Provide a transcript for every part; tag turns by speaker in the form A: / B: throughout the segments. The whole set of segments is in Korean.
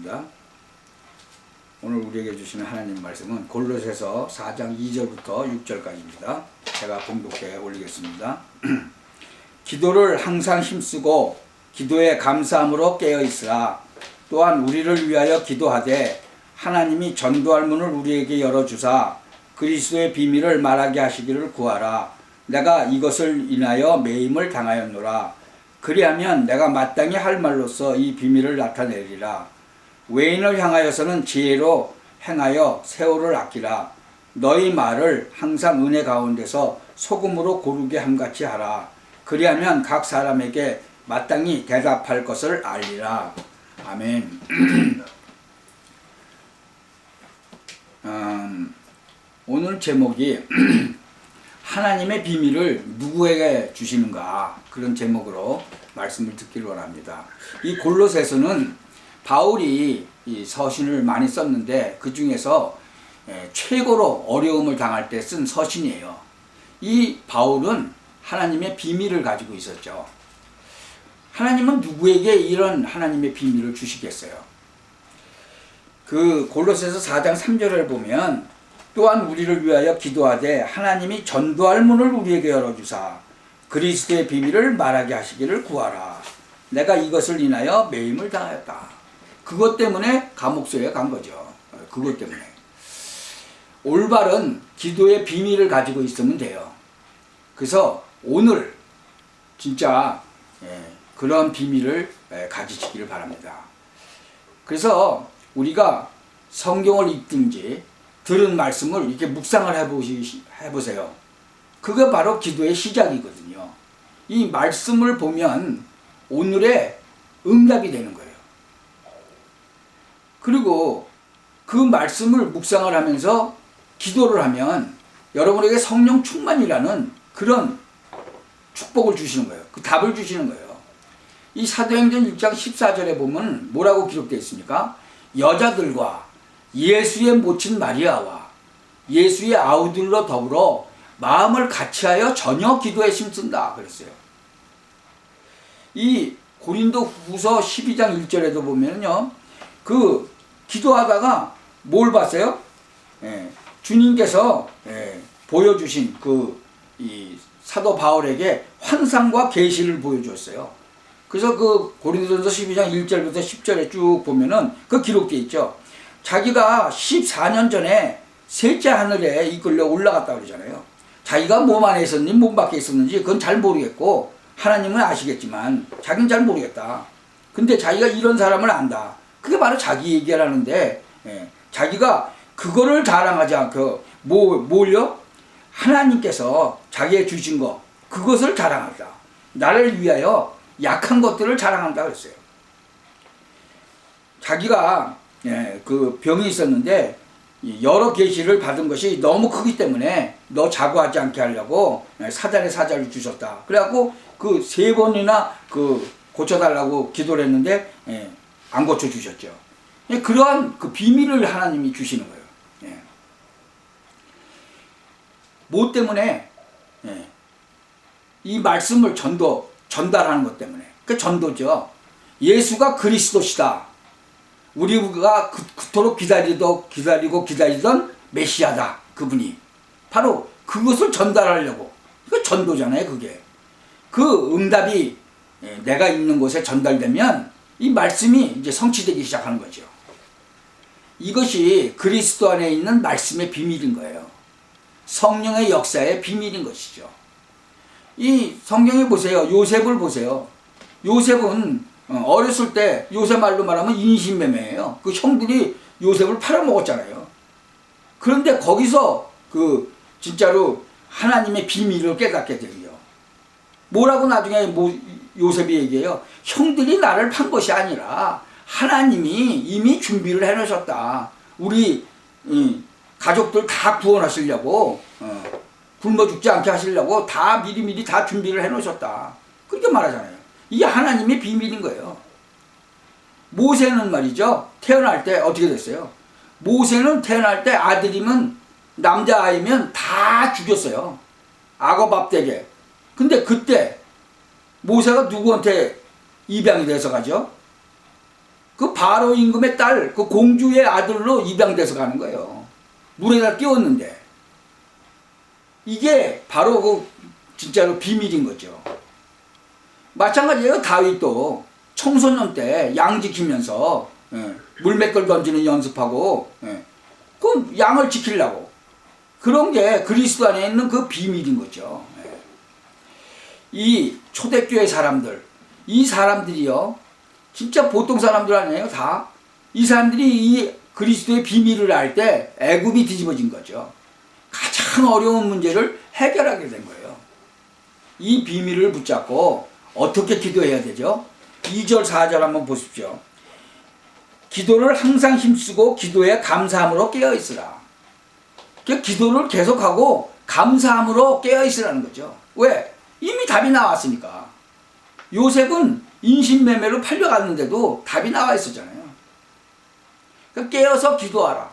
A: 기도하겠습니다. 오늘 우리에게 주시는 하나님 말씀은 골로새서 4장 2절부터 6절까지입니다. 제가 봉독해 올리겠습니다. 기도를 항상 힘쓰고 기도에 감사함으로 깨어있으라. 또한 우리를 위하여 기도하되 하나님이 전도할 문을 우리에게 열어주사 그리스도의 비밀을 말하게 하시기를 구하라. 내가 이것을 인하여 매임을 당하였노라. 그리하면 내가 마땅히 할 말로써 이 비밀을 나타내리라. 외인을 향하여서는 지혜로 행하여 세월을 아끼라. 너희 말을 항상 은혜 가운데서 소금으로 고르게 함같이 하라. 그리하면 각 사람에게 마땅히 대답할 것을 알리라. 아멘. 오늘 제목이 하나님의 비밀을 누구에게 주시는가, 그런 제목으로 말씀을 듣기를 원합니다. 이 골로새서는 바울이 이 서신을 많이 썼는데 그 중에서 최고로 어려움을 당할 때 쓴 서신이에요. 이 바울은 하나님의 비밀을 가지고 있었죠. 하나님은 누구에게 이런 하나님의 비밀을 주시겠어요? 그 골로새서 4장 3절을 보면 또한 우리를 위하여 기도하되 하나님이 전도할 문을 우리에게 열어주사 그리스도의 비밀을 말하게 하시기를 구하라. 내가 이것을 인하여 매임을 당하였다. 그것 때문에 감옥소에 간 거죠. 그것 때문에. 올바른 기도의 비밀을 가지고 있으면 돼요. 그래서 오늘 진짜 그런 비밀을 가지시기를 바랍니다. 그래서 우리가 성경을 읽든지 들은 말씀을 이렇게 묵상을 해보세요. 그게 바로 기도의 시작이거든요. 이 말씀을 보면 오늘의 응답이 되는 거예요. 그리고 그 말씀을 묵상을 하면서 기도를 하면 여러분에게 성령 충만이라는 그런 축복을 주시는 거예요. 그 답을 주시는 거예요. 이 사도행전 1장 14절에 보면 뭐라고 기록되어 있습니까? 여자들과 예수의 모친 마리아와 예수의 아우들로 더불어 마음을 같이하여 전혀 기도에 힘쓴다 그랬어요. 이 고린도 후서 12장 1절에도 보면요, 그 기도하다가 뭘 봤어요? 주님께서 보여주신 이 사도 바울에게 환상과 계시를 보여줬어요. 그래서 그 고린도전서 12장 1절부터 10절에 쭉 보면은 그 기록되어 있죠. 자기가 14년 전에 셋째 하늘에 이끌려 올라갔다고 그러잖아요. 자기가 몸 안에 있었는지 몸 밖에 있었는지 그건 잘 모르겠고 하나님은 아시겠지만 자기는 잘 모르겠다. 근데 자기가 이런 사람을 안다. 그게 바로 자기 얘기를 하는데 자기가 그거를 자랑하지 않고 뭘요? 하나님께서 자기에 주신 거 그것을 자랑한다. 나를 위하여 약한 것들을 자랑한다 그랬어요. 자기가 그 병이 있었는데 여러 계시를 받은 것이 너무 크기 때문에 너 자고하지 않게 하려고 사단의 사자를 주셨다. 그래갖고 그 3번이나 그 고쳐달라고 기도를 했는데 안 고쳐주셨죠. 그러한 그 비밀을 하나님이 주시는 거예요. 뭐 때문에? 이 말씀을 전달하는 것 때문에. 그 전도죠. 예수가 그리스도시다. 우리가 그토록 기다리던 메시아다. 그분이. 바로 그것을 전달하려고. 그 전도잖아요, 그게. 그 응답이 내가 있는 곳에 전달되면 이 말씀이 이제 성취되기 시작하는 거죠. 이것이 그리스도 안에 있는 말씀의 비밀인 거예요. 성령의 역사의 비밀인 것이죠. 이 성경에 보세요. 요셉을 보세요. 요셉은 어렸을 때 요셉 말로 말하면 인신매매예요. 그 형들이 요셉을 팔아먹었잖아요. 그런데 거기서 그 진짜로 하나님의 비밀을 깨닫게 되요. 뭐라고 나중에 요셉이 얘기해요. 형들이 나를 판 것이 아니라 하나님이 이미 준비를 해놓으셨다. 우리 가족들 다 구원하시려고 굶어 죽지 않게 하시려고 다 미리미리 다 준비를 해놓으셨다. 그렇게 말하잖아요. 이게 하나님의 비밀인 거예요. 모세는 말이죠. 태어날 때 어떻게 됐어요? 모세는 태어날 때 아들이면 남자아이면 다 죽였어요. 악어 밥 되게. 근데 그때 모세가 누구한테 입양이 돼서 가죠? 그 바로 임금의 딸, 그 공주의 아들로 입양돼서 가는 거예요. 물에다 띄웠는데. 이게 바로 그 진짜로 비밀인 거죠. 마찬가지예요. 다윗도 청소년 때 양 지키면서 물맷돌 던지는 연습하고 그 양을 지키려고 그런 게 그리스도 안에 있는 그 비밀인 거죠. 이 초대교회 사람들, 이 사람들이요 진짜 보통 사람들 아니에요. 다 이 사람들이 이 그리스도의 비밀을 알 때 애굽이 뒤집어진 거죠. 가장 어려운 문제를 해결하게 된 거예요. 이 비밀을 붙잡고 어떻게 기도해야 되죠? 2절 4절 한번 보십시오. 기도를 항상 힘쓰고 기도에 감사함으로 깨어있으라. 기도를 계속하고 감사함으로 깨어있으라는 거죠. 왜? 이미 답이 나왔으니까. 요셉은 인신매매로 팔려갔는데도 답이 나와 있었잖아요. 깨어서 기도하라.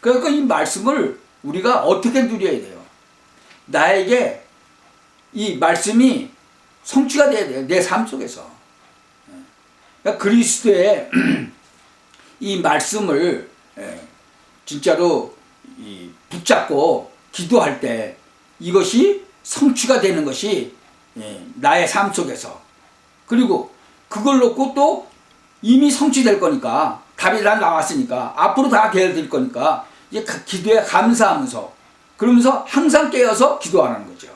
A: 그러니까 이 말씀을 우리가 어떻게 누려야 돼요? 나에게 이 말씀이 성취가 돼야 돼요. 내 삶 속에서. 그러니까 그리스도의 이 말씀을 진짜로 붙잡고 기도할 때 이것이 성취가 되는 것이 나의 삶 속에서. 그리고 그걸 놓고 또 이미 성취될 거니까 답이 다 나왔으니까 앞으로 다 되어질 거니까 이제 기도에 감사하면서 그러면서 항상 깨어서 기도하라는 거죠.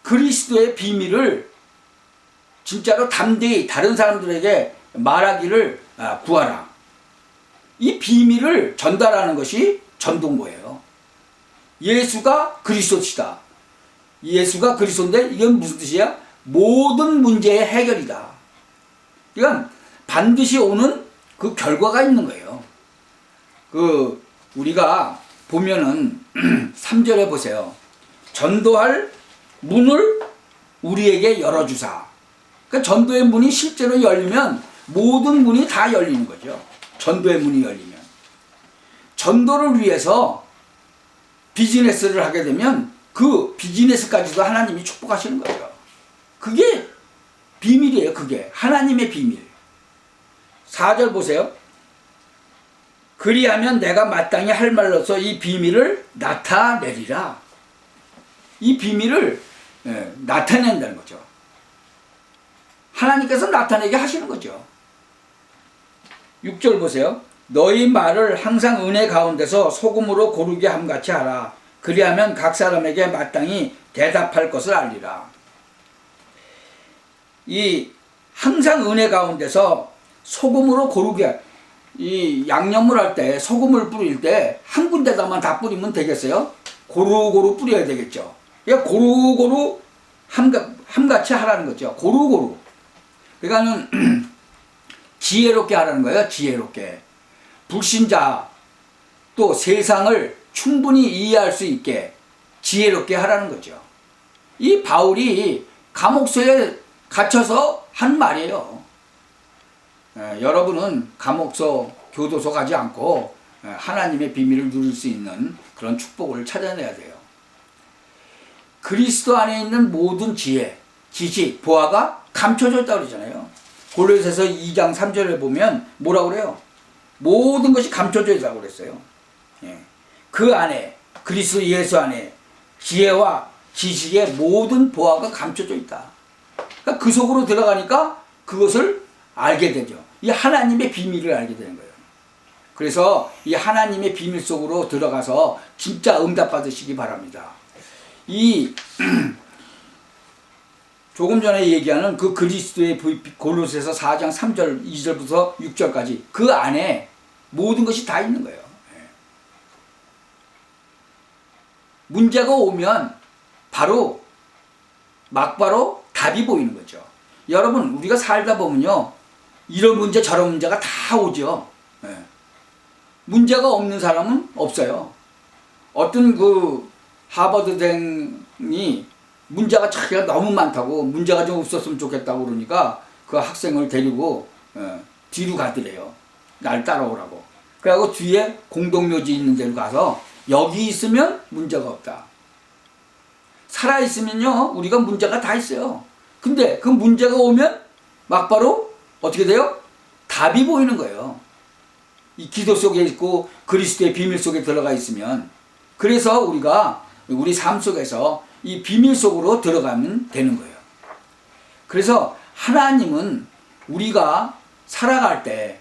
A: 그리스도의 비밀을 진짜로 담대히 다른 사람들에게 말하기를 구하라. 이 비밀을 전달하는 것이 전도인거예요. 예수가 그리스도시다. 예수가 그리스도인데 이건 무슨 뜻이야? 모든 문제의 해결이다. 이건 반드시 오는 그 결과가 있는 거예요. 우리가 보면은 3절에 보세요. 전도할 문을 우리에게 열어주사. 그러니까 전도의 문이 실제로 열리면 모든 문이 다 열리는 거죠. 전도의 문이 열리면. 전도를 위해서 비즈니스를 하게 되면 그 비즈니스까지도 하나님이 축복하시는 거예요. 그게 비밀이에요. 그게 하나님의 비밀. 4절 보세요. 그리하면 내가 마땅히 할 말로서 이 비밀을 나타내리라. 이 비밀을 나타낸다는 거죠. 하나님께서 나타내게 하시는 거죠. 6절 보세요. 너희 말을 항상 은혜 가운데서 소금으로 고르게 함같이 하라. 그리하면 각 사람에게 마땅히 대답할 것을 알리라. 이 항상 은혜 가운데서 소금으로 고르게, 이 양념을 할 때 소금을 뿌릴 때 한 군데다만 다 뿌리면 되겠어요? 고루고루 뿌려야 되겠죠. 그러니까 고루고루 함같이 하라는 거죠. 고루고루. 그러니까는 지혜롭게 하라는 거예요. 지혜롭게. 불신자 또 세상을 충분히 이해할 수 있게 지혜롭게 하라는 거죠. 이 바울이 감옥소에 갇혀서 한 말이에요. 여러분은 감옥소, 교도소 가지 않고 하나님의 비밀을 누릴 수 있는 그런 축복을 찾아내야 돼요. 그리스도 안에 있는 모든 지혜, 지식, 보화가 감춰져 있다고 그러잖아요. 골로새서 2장 3절에 보면 뭐라고 그래요? 모든 것이 감춰져 있다고 그랬어요. 그 안에, 그리스도 예수 안에 지혜와 지식의 모든 보화가 감춰져 있다. 그러니까 그 속으로 들어가니까 그것을 알게 되죠. 이 하나님의 비밀을 알게 되는 거예요. 그래서 이 하나님의 비밀 속으로 들어가서 진짜 응답 받으시기 바랍니다. 이 조금 전에 얘기하는 그 그리스도의 골로새서 4장 3절 2절부터 6절까지 그 안에 모든 것이 다 있는 거예요. 문제가 오면 바로 막바로 답이 보이는 거죠. 여러분 우리가 살다 보면요 이런 문제 저런 문제가 다 오죠. 문제가 없는 사람은 없어요. 어떤 그 하버드생이 문제가 자기가 너무 많다고 문제가 좀 없었으면 좋겠다고 그러니까 그 학생을 데리고 뒤로 가더래요. 날 따라오라고. 그래갖고 뒤에 공동묘지 있는 데로 가서 여기 있으면 문제가 없다. 살아있으면요 우리가 문제가 다 있어요. 근데 그 문제가 오면 막바로 어떻게 돼요? 답이 보이는 거예요. 이 기도 속에 있고 그리스도의 비밀 속에 들어가 있으면. 그래서 우리가 우리 삶 속에서 이 비밀 속으로 들어가면 되는 거예요. 그래서 하나님은 우리가 살아갈 때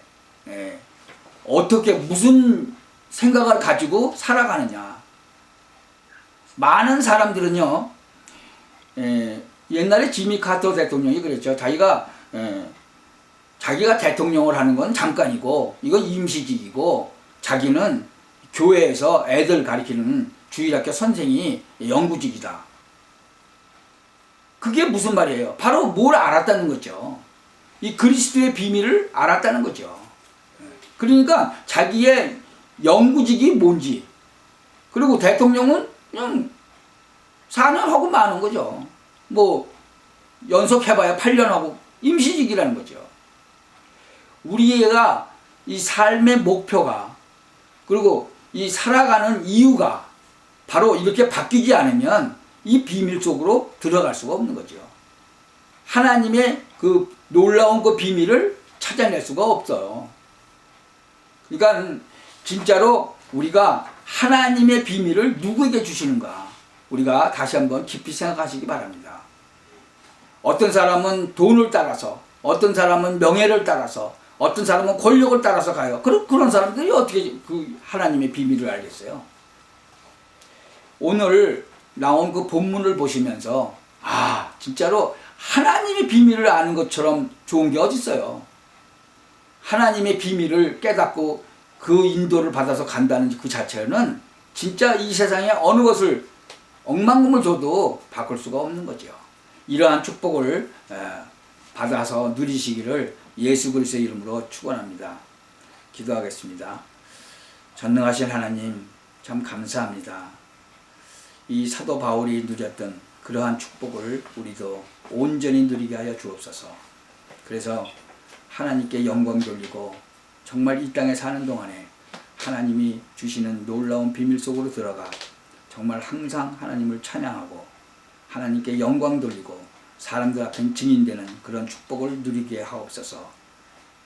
A: 어떻게 무슨 생각을 가지고 살아가느냐. 많은 사람들은요, 옛날에 지미 카터 대통령이 그랬죠. 자기가 대통령을 하는 건 잠깐이고 이건 임시직이고 자기는 교회에서 애들 가르치는 주일학교 선생이 영구직이다. 그게 무슨 말이에요? 바로 뭘 알았다는 거죠. 이 그리스도의 비밀을 알았다는 거죠. 그러니까 자기의 영구직이 뭔지, 그리고 대통령은 그냥 4년 하고 마는 거죠. 뭐 연속해봐야 8년 하고 임시직이라는 거죠. 우리가 이 삶의 목표가, 그리고 이 살아가는 이유가 바로 이렇게 바뀌지 않으면 이 비밀 속으로 들어갈 수가 없는 거죠. 하나님의 그 놀라운 그 비밀을 찾아낼 수가 없어요. 그러니까 진짜로 우리가 하나님의 비밀을 누구에게 주시는가, 우리가 다시 한번 깊이 생각하시기 바랍니다. 어떤 사람은 돈을 따라서, 어떤 사람은 명예를 따라서, 어떤 사람은 권력을 따라서 가요. 그런 사람들이 어떻게 그 하나님의 비밀을 알겠어요? 오늘 나온 그 본문을 보시면서 진짜로 하나님의 비밀을 아는 것처럼 좋은 게 어디 있어요? 하나님의 비밀을 깨닫고 그 인도를 받아서 간다는 그 자체는 진짜 이 세상에 어느 것을 억만금을 줘도 바꿀 수가 없는 거죠. 이러한 축복을 받아서 누리시기를 예수 그리스도의 이름으로 축원합니다. 기도하겠습니다. 전능하신 하나님, 참 감사합니다. 이 사도 바울이 누렸던 그러한 축복을 우리도 온전히 누리게 하여 주옵소서. 그래서 하나님께 영광 돌리고 정말 이 땅에 사는 동안에 하나님이 주시는 놀라운 비밀 속으로 들어가 정말 항상 하나님을 찬양하고 하나님께 영광 돌리고 사람들 앞에 증인되는 그런 축복을 누리게 하옵소서.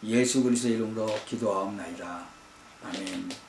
A: 예수 그리스도의 이름으로 기도하옵나이다. 아멘.